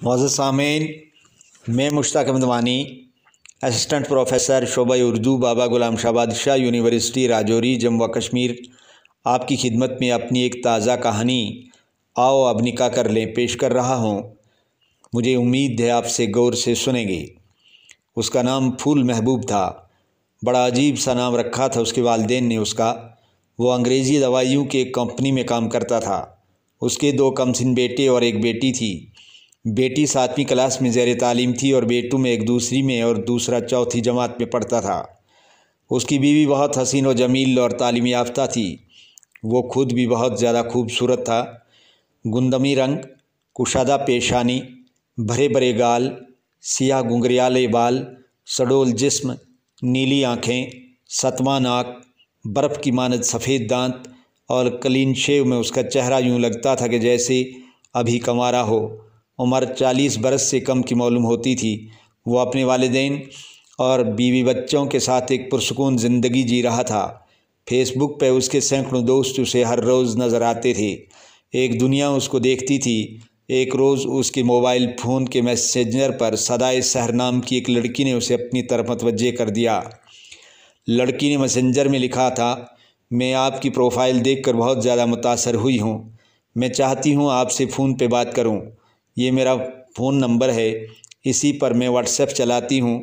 मौजूद सामीन, मैं मुश्ताक अहमद वानी, असिस्टेंट प्रोफेसर शोबा उर्दू बाबा गुलाम शाह बादशाह यूनिवर्सिटी राजौरी जम्मू व कश्मीर आपकी खिदमत में अपनी एक ताज़ा कहानी आओ अब निकाह कर लें पेश कर रहा हूँ। मुझे उम्मीद है आपसे गौर से सुनेंगे। उसका नाम फूल महबूब था। बड़ा अजीब सा नाम रखा था उसके वालिदैन ने उसका। वो अंग्रेज़ी दवाइयों की एक कंपनी में काम करता था। उसके 2 कमसिन बेटे और एक बेटी थी। बेटी 7वीं क्लास में ज़ेर तालीम थी और बेटू में एक दूसरी में और दूसरा चौथी जमात में पढ़ता था। उसकी बीवी बहुत हसीन व जमील और तालीम याफ्ता थी। वो खुद भी बहुत ज़्यादा खूबसूरत था। गुंदमी रंग, कुशादा पेशानी, भरे भरे गाल, सियाह घुंघरियाले बाल, सडोल जिस्म, नीली आँखें, सतवां नाक, बर्फ़ की मानद सफ़ेद दांत और क्लीन शेव में उसका चेहरा यूँ लगता था कि जैसे अभी कंवारा हो। उम्र 40 बरस से कम की मालूम होती थी। वो अपने वालिदैन और बीवी बच्चों के साथ एक पुरसुकून ज़िंदगी जी रहा था। फेसबुक पे उसके सैकड़ों दोस्त उसे हर रोज़ नज़र आते थे। एक दुनिया उसको देखती थी। एक रोज़ उसके मोबाइल फ़ोन के मैसेंजर पर सदाए सहर नाम की एक लड़की ने उसे अपनी तरफ मतवज्जे कर दिया। लड़की ने मैसेंजर में लिखा था, मैं आपकी प्रोफाइल देखकर बहुत ज़्यादा मुतासर हुई हूँ। मैं चाहती हूँ आपसे फ़ोन पे बात करूँ। ये मेरा फ़ोन नंबर है, इसी पर मैं व्हाट्सएप चलाती हूँ।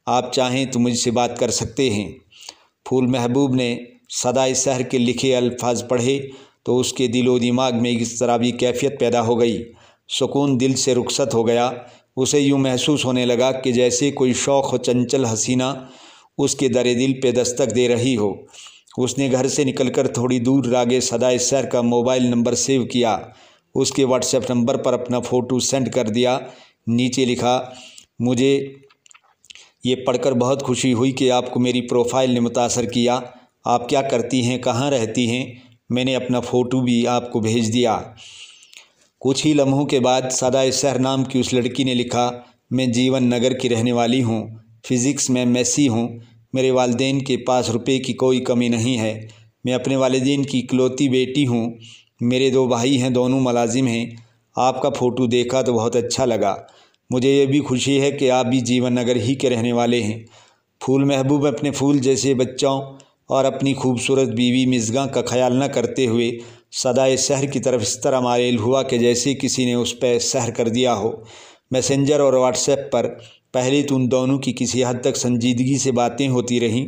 आप चाहें तो मुझसे बात कर सकते हैं। फूल महबूब ने सदाए सहर के लिखे अल्फाज पढ़े तो उसके दिलो दिमाग में इस तरह भी कैफियत पैदा हो गई। सुकून दिल से रुखसत हो गया। उसे यूँ महसूस होने लगा कि जैसे कोई शौक़ व चंचल हसीना उसके दरे दिल पे दस्तक दे रही हो। उसने घर से निकलकर थोड़ी दूर आगे सदाए सहर का मोबाइल नंबर सेव किया। उसके व्हाट्सएप नंबर पर अपना फ़ोटो सेंड कर दिया। नीचे लिखा, मुझे ये पढ़कर बहुत खुशी हुई कि आपको मेरी प्रोफाइल ने मुतासर किया। आप क्या करती हैं, कहाँ रहती हैं? मैंने अपना फ़ोटो भी आपको भेज दिया। कुछ ही लम्हों के बाद सदाए सहर नाम की उस लड़की ने लिखा, मैं जीवन नगर की रहने वाली हूँ। फ़िज़िक्स में एमएससी हूँ। मेरे वालिदैन के पास रुपए की कोई कमी नहीं है। मैं अपने वालिदैन की इकलौती बेटी हूँ। मेरे 2 भाई हैं, दोनों मुलाजिम हैं। आपका फ़ोटो देखा तो बहुत अच्छा लगा। मुझे ये भी खुशी है कि आप भी जीवन नगर ही के रहने वाले हैं। फूल महबूब अपने फूल जैसे बच्चों और अपनी खूबसूरत बीवी मिज़गा का ख्याल न करते हुए सदाए सहर की तरफ इस तरह मायल हुआ कि जैसे किसी ने उस पर सहर कर दिया हो। मैसेंजर और व्हाट्सएप पर पहले तो उन दोनों की किसी हद तक संजीदगी से बातें होती रहीं,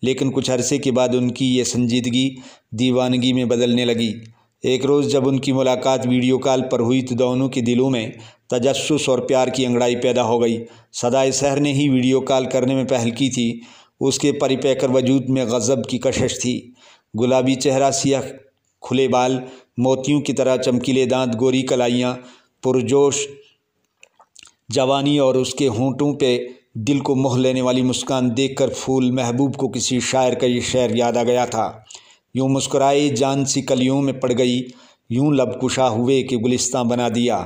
लेकिन कुछ अरसे के बाद उनकी ये संजीदगी दीवानगी में बदलने लगी। एक रोज़ जब उनकी मुलाकात वीडियो कॉल पर हुई तो दोनों के दिलों में तजस्सुस और प्यार की अंगड़ाई पैदा हो गई। सदाए सहर ने ही वीडियो कॉल करने में पहल की थी। उसके परिपैकर वजूद में गज़ब की कशिश थी। गुलाबी चेहरा, सियाह खुले बाल, मोतियों की तरह चमकीले दांत, गोरी कलाइयाँ, पुरजोश जवानी और उसके होंठों पे दिल को मोह लेने वाली मुस्कान देखकर फूल महबूब को किसी शायर का ये शेर याद आ गया था। यूँ मुस्कुराए जान सी कलियों में पड़ गई, यूँ लब कुशा हुए कि गुलिस्तां बना दिया।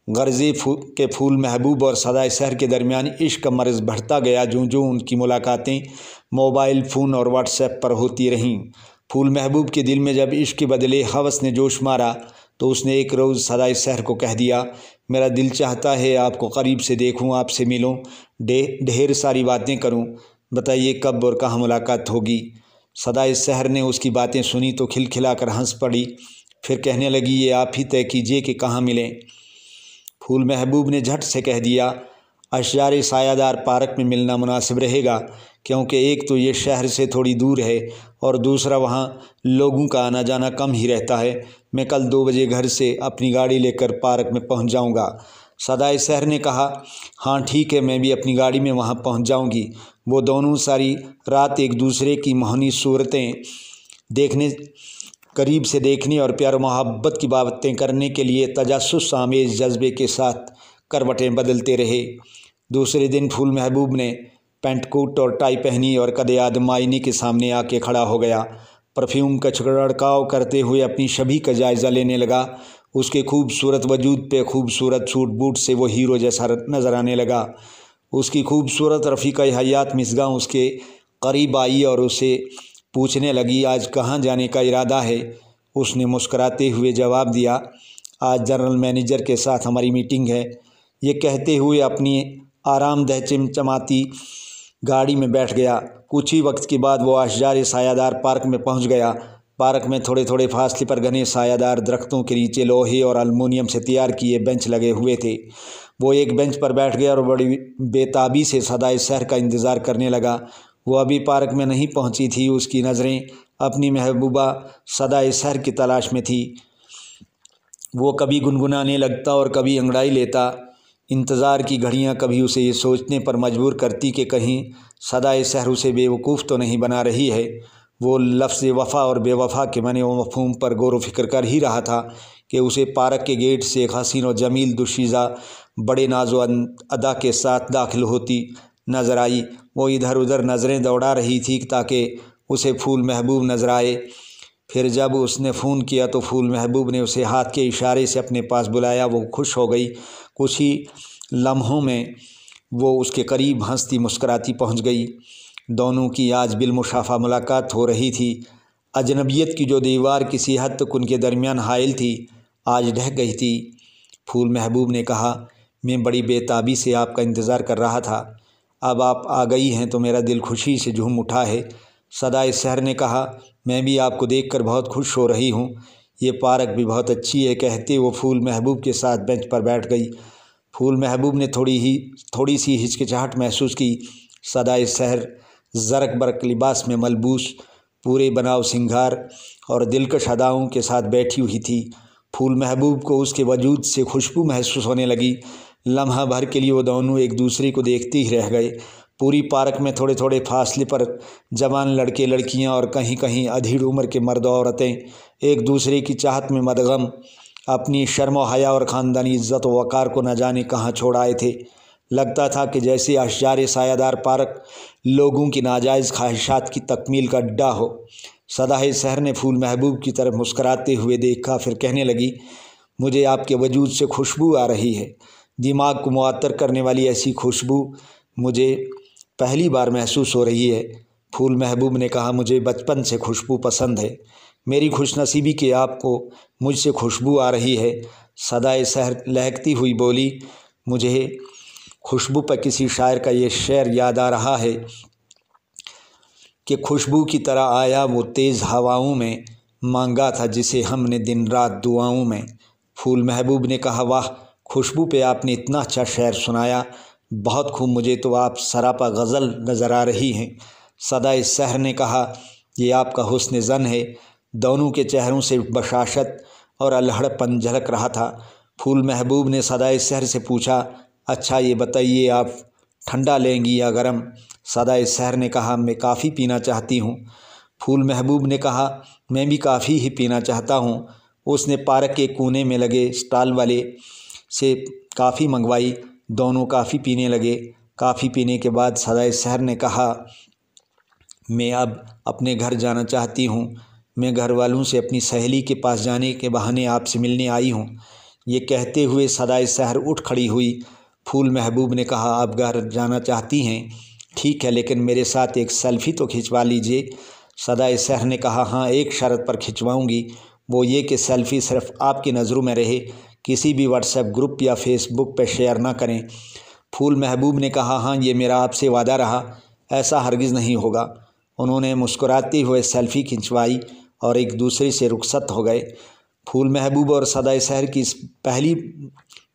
गर्जे के फूल महबूब और सदाए सहर के दरमियान इश्क का मर्ज़ बढ़ता गया जो जो उनकी मुलाकातें मोबाइल फ़ोन और व्हाट्सएप पर होती रहीं। फूल महबूब के दिल में जब इश्क के बदले हवस ने जोश मारा तो उसने एक रोज़ सदाए सहर को कह दिया, मेरा दिल चाहता है आपको करीब से देखूं, आपसे मिलूं, ढेर सारी बातें करूं, बताइए कब और कहाँ मुलाकात होगी। सदाए सहर ने उसकी बातें सुनी तो खिलखिलाकर हंस पड़ी। फिर कहने लगी, ये आप ही तय कीजिए कि कहाँ मिलें। फूल महबूब ने झट से कह दिया, अशजारे सायादार पार्क में मिलना मुनासिब रहेगा, क्योंकि एक तो ये शहर से थोड़ी दूर है और दूसरा वहाँ लोगों का आना जाना कम ही रहता है। मैं कल 2 बजे घर से अपनी गाड़ी लेकर पार्क में पहुँच जाऊँगा। सदाए सहर ने कहा, हाँ ठीक है, मैं भी अपनी गाड़ी में वहाँ पहुँच जाऊँगी। वो दोनों सारी रात एक दूसरे की मोहनी सूरतें देखने, करीब से देखने और प्यार मोहब्बत की बातें करने के लिए तजस्सुस आमेज़ जज्बे के साथ करवटें बदलते रहे। दूसरे दिन फूल महबूब ने पैंट कोट और टाई पहनी और कदे आदम आईने के सामने आके खड़ा हो गया। परफ्यूम का छिड़काव करते हुए अपनी छवि का जायज़ा लेने लगा। उसके खूबसूरत वजूद पे खूबसूरत सूट बूट से वो हीरो जैसा नज़र आने लगा। उसकी खूबसूरत रफ़ीका हयात मिसगा उसके करीब आई और उसे पूछने लगी, आज कहाँ जाने का इरादा है। उसने मुस्कराते हुए जवाब दिया, आज जनरल मैनेजर के साथ हमारी मीटिंग है। ये कहते हुए अपनी आरामदेह चमचमाती गाड़ी में बैठ गया। कुछ ही वक्त के बाद वो अशजारे सायादार पार्क में पहुंच गया। पार्क में थोड़े थोड़े फासले पर घने सायादार दरख्तों के नीचे लोहे और एल्युमिनियम से तैयार किए बेंच लगे हुए थे। वो एक बेंच पर बैठ गया और बड़ी बेताबी से सदाए सहर का इंतज़ार करने लगा। वो अभी पार्क में नहीं पहुंची थी। उसकी नज़रें अपनी महबूबा सदाए सहर की तलाश में थी। वो कभी गुनगुनाने लगता और कभी अंगड़ाई लेता। इंतज़ार की घड़ियां कभी उसे ये सोचने पर मजबूर करती कि कहीं सदाए सहर उसे बेवकूफ़ तो नहीं बना रही है। वो लफ्ज़ वफ़ा और बेवफ़ा के माने व मफ़हूम पर गौर व फिक्र कर ही रहा था कि उसे पार्क के गेट से एक हसीन और जमील दुशीज़ा बड़े नाज़ो अदा के साथ दाखिल होती नज़र आई। वो इधर उधर नज़रें दौड़ा रही थी ताकि उसे फूल महबूब नज़र आए। फिर जब उसने फ़ोन किया तो फूल महबूब ने उसे हाथ के इशारे से अपने पास बुलाया। वो खुश हो गई। कुछ ही लम्हों में वो उसके करीब हंसती मुस्कुराती पहुंच गई। दोनों की आज बिलमुशाफा मुलाकात हो रही थी। अजनबियत की जो दीवार किसी हद तक उनके दरमियान हाइल थी, आज ढह गई थी। फूल महबूब ने कहा, मैं बड़ी बेताबी से आपका इंतज़ार कर रहा था। अब आप आ गई हैं तो मेरा दिल खुशी से झूम उठा है। सदाए सहर ने कहा, मैं भी आपको देखकर बहुत खुश हो रही हूँ। ये पार्क भी बहुत अच्छी है। कहते वो फूल महबूब के साथ बेंच पर बैठ गई। फूल महबूब ने थोड़ी सी हिचकिचाहट महसूस की। सदाए सहर ज़रक बरक लिबास में मलबूस, पूरे बनाव सिंगार और दिलकश अदाओं के साथ बैठी हुई थी। फूल महबूब को उसके वजूद से खुशबू महसूस होने लगी। लम्हा भर के लिए वो दोनों एक दूसरे को देखते ही रह गए। पूरी पार्क में थोड़े थोड़े फासले पर जवान लड़के लड़कियां और कहीं कहीं अधीड़ उम्र के मर्द औरतें एक दूसरे की चाहत में मदगम अपनी शर्म हया और ख़ानदानी इज़्ज़त व वक़ार को न जाने कहाँ छोड़ आए थे। लगता था कि जैसे अशजारे सायादार पार्क लोगों की नाजायज़ ख्वाहिशात की तकमील का अड्डा हो। सदाए सहर ने फूल महबूब की तरफ मुस्कराते हुए देखा। फिर कहने लगी, मुझे आपके वजूद से खुशबू आ रही है। दिमाग को मुअत्तर करने वाली ऐसी खुशबू मुझे पहली बार महसूस हो रही है। फूल महबूब ने कहा, मुझे बचपन से खुशबू पसंद है। मेरी खुशनसीबी कि आपको मुझसे खुशबू आ रही है। सदाए सहर लहकती हुई बोली, मुझे खुशबू पर किसी शायर का ये शेर याद आ रहा है कि खुशबू की तरह आया वो तेज़ हवाओं में, मांगा था जिसे हमने दिन रात दुआओं में। फूल महबूब ने कहा, वाह, खुशबू पे आपने इतना अच्छा शेर सुनाया, बहुत खूब। मुझे तो आप सरापा गज़ल नज़र आ रही हैं। सदाए सहर ने कहा, ये आपका हुस्न ज़न है। दोनों के चेहरों से बशाशत और अल्हड़पन झलक रहा था। फूल महबूब ने सदाए सहर से पूछा, अच्छा ये बताइए आप ठंडा लेंगी या गरम? सदाए सहर ने कहा, मैं काफ़ी पीना चाहती हूँ। फूल महबूब ने कहा, मैं भी काफ़ी ही पीना चाहता हूँ। उसने पार्क के कोने में लगे स्टॉल वाले से काफ़ी मंगवाई। दोनों काफ़ी पीने लगे। काफ़ी पीने के बाद सदाए सहर ने कहा, मैं अब अपने घर जाना चाहती हूँ। मैं घर वालों से अपनी सहेली के पास जाने के बहाने आपसे मिलने आई हूँ। ये कहते हुए सदाए सहर उठ खड़ी हुई। फूल महबूब ने कहा, आप घर जाना चाहती हैं, ठीक है, लेकिन मेरे साथ एक सेल्फ़ी तो खिंचवा लीजिए। सदाए सहर ने कहा, हाँ, एक शर्त पर खिंचवाऊँगी, वो ये कि सेल्फ़ी सिर्फ आपकी नज़रों में रहे, किसी भी व्हाट्सएप ग्रुप या फेसबुक पर शेयर ना करें। फूल महबूब ने कहा, हाँ, ये मेरा आपसे वादा रहा, ऐसा हरगिज़ नहीं होगा। उन्होंने मुस्कुराते हुए सेल्फ़ी खिंचवाई और एक दूसरे से रुखसत हो गए। फूल महबूब और सदाए सहर की इस पहली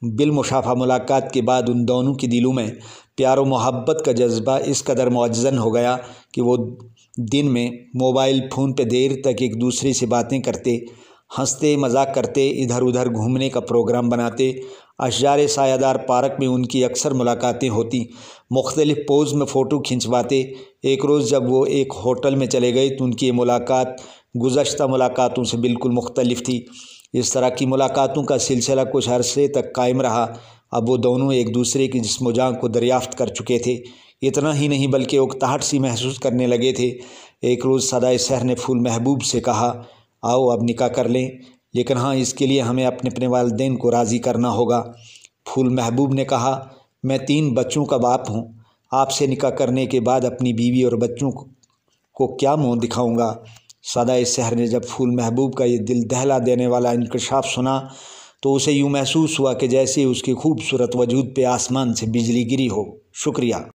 बिलमुशाफा मुलाकात के बाद उन दोनों के दिलों में प्यार और मोहब्बत का जज्बा इस कदर मुअज़्ज़न हो गया कि वो दिन में मोबाइल फ़ोन पे देर तक एक दूसरे से बातें करते, हंसते मजाक करते, इधर उधर घूमने का प्रोग्राम बनाते। अशजारे सायादार पार्क में उनकी अक्सर मुलाकातें होती। मुख्तलिफ पोज़ में फ़ोटो खिंचवाते। एक रोज़ जब वो एक होटल में चले गए तो उनकी मुलाकात गुज़श्ता मुलाकातों से बिल्कुल मुख्तलिफ थी। इस तरह की मुलाकातों का सिलसिला कुछ अरसे तक कायम रहा। अब वो दोनों एक दूसरे की जिस्म जान को दरियाफ़्त कर चुके थे। इतना ही नहीं बल्कि उकताहट सी महसूस करने लगे थे। एक रोज़ सदाए सहर ने फूल महबूब से कहा, आओ अब निकाह कर लें, लेकिन हाँ, इसके लिए हमें अपने अपने वालिदैन को राज़ी करना होगा। फूल महबूब ने कहा, मैं 3 बच्चों का बाप हूँ। आपसे निकाह करने के बाद अपनी बीवी और बच्चों को क्या मुँह दिखाऊँगा? सदाए सहर ने जब फूल महबूब का ये दिल दहला देने वाला इंकशाफ सुना तो उसे यूँ महसूस हुआ कि जैसे उसके खूबसूरत वजूद पे आसमान से बिजली गिरी हो। शुक्रिया।